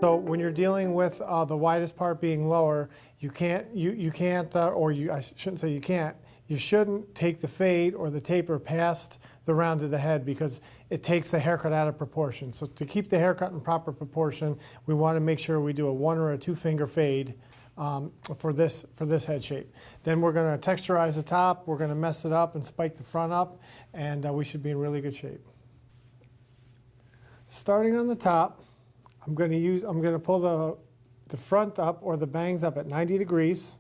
So when you're dealing with the widest part being lower, you can't, I shouldn't say you can't, you shouldn't take the fade or the taper past the round of the head because it takes the haircut out of proportion. So to keep the haircut in proper proportion, we want to make sure we do a 1 or a 2 finger fade for this head shape. Then we're going to texturize the top, we're going to mess it up and spike the front up, and we should be in really good shape. Starting on the top, I'm going to pull the front up or the bangs up at 90 degrees.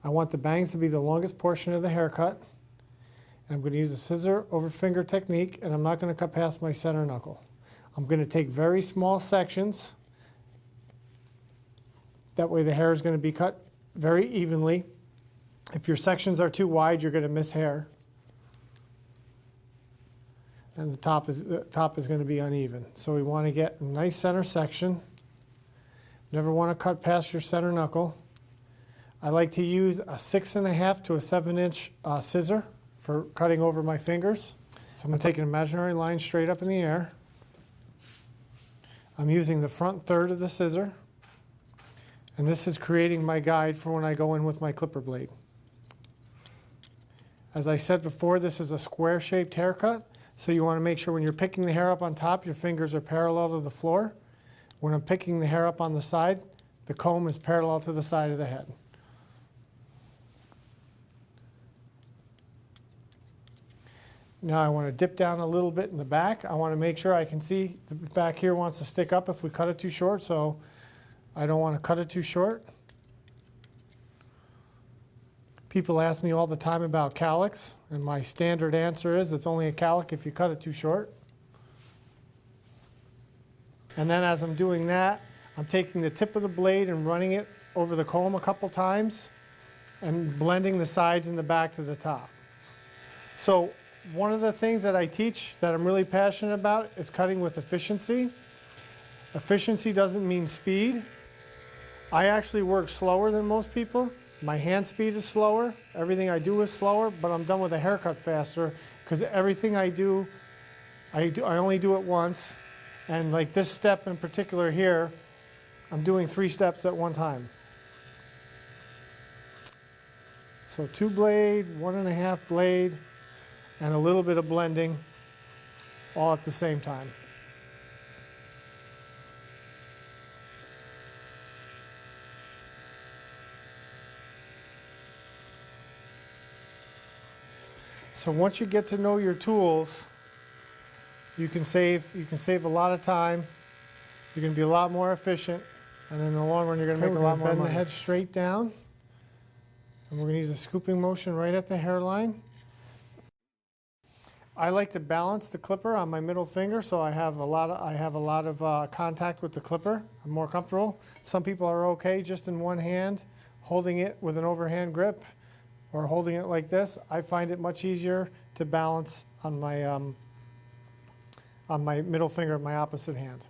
I want the bangs to be the longest portion of the haircut. And I'm going to use a scissor over finger technique, and I'm not going to cut past my center knuckle. I'm going to take very small sections. That way the hair is going to be cut very evenly. If your sections are too wide, you're going to miss hair. And the top is going to be uneven. So we want to get a nice center section. Never want to cut past your center knuckle. I like to use a 6.5 to a 7-inch scissor for cutting over my fingers. So I'm going to take an imaginary line straight up in the air. I'm using the front third of the scissor. And this is creating my guide for when I go in with my clipper blade. As I said before, this is a square-shaped haircut. So you want to make sure when you're picking the hair up on top, your fingers are parallel to the floor. When I'm picking the hair up on the side, the comb is parallel to the side of the head. Now I want to dip down a little bit in the back. I want to make sure I can see the back here wants to stick up if we cut it too short, so I don't want to cut it too short. People ask me all the time about cowlicks, and my standard answer is it's only a cowlick if you cut it too short. And then as I'm doing that, I'm taking the tip of the blade and running it over the comb a couple times and blending the sides and the back to the top. So one of the things that I teach that I'm really passionate about is cutting with efficiency. Efficiency doesn't mean speed. I actually work slower than most people. My hand speed is slower. Everything I do is slower, but I'm done with a haircut faster because everything I do, I only do it once. And like this step in particular here, I'm doing 3 steps at one time. So 2 blade, 1.5 blade, and a little bit of blending all at the same time. So once you get to know your tools, you can save a lot of time. You're going to be a lot more efficient, and in the long run, you're going to make a lot more money. Bend the head straight down, and we're going to use a scooping motion right at the hairline. I like to balance the clipper on my middle finger, so I have a lot of contact with the clipper. I'm more comfortable. Some people are okay just in one hand, holding it with an overhand grip, or holding it like this. I find it much easier to balance on my middle finger of my opposite hand.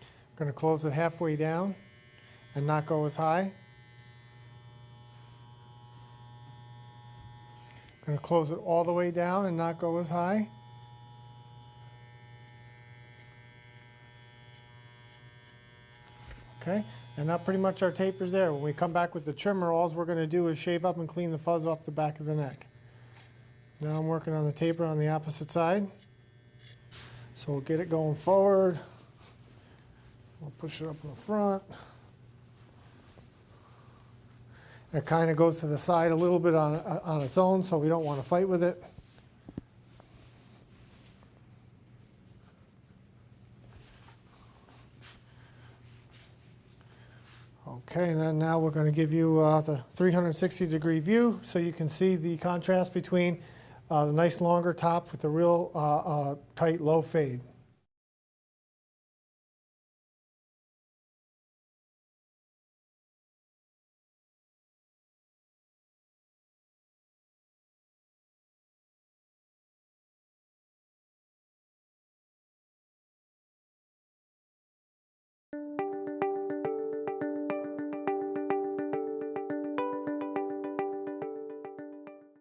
I'm going to close it halfway down and not go as high. I'm going to close it all the way down and not go as high. Okay, and now pretty much our taper's there. When we come back with the trimmer, all we're going to do is shave up and clean the fuzz off the back of the neck. Now I'm working on the taper on the opposite side. So we'll get it going forward. We'll push it up in the front. It kind of goes to the side a little bit on its own, so we don't want to fight with it. Okay, and then now we're going to give you the 360-degree view so you can see the contrast between the nice longer top with the real tight low fade.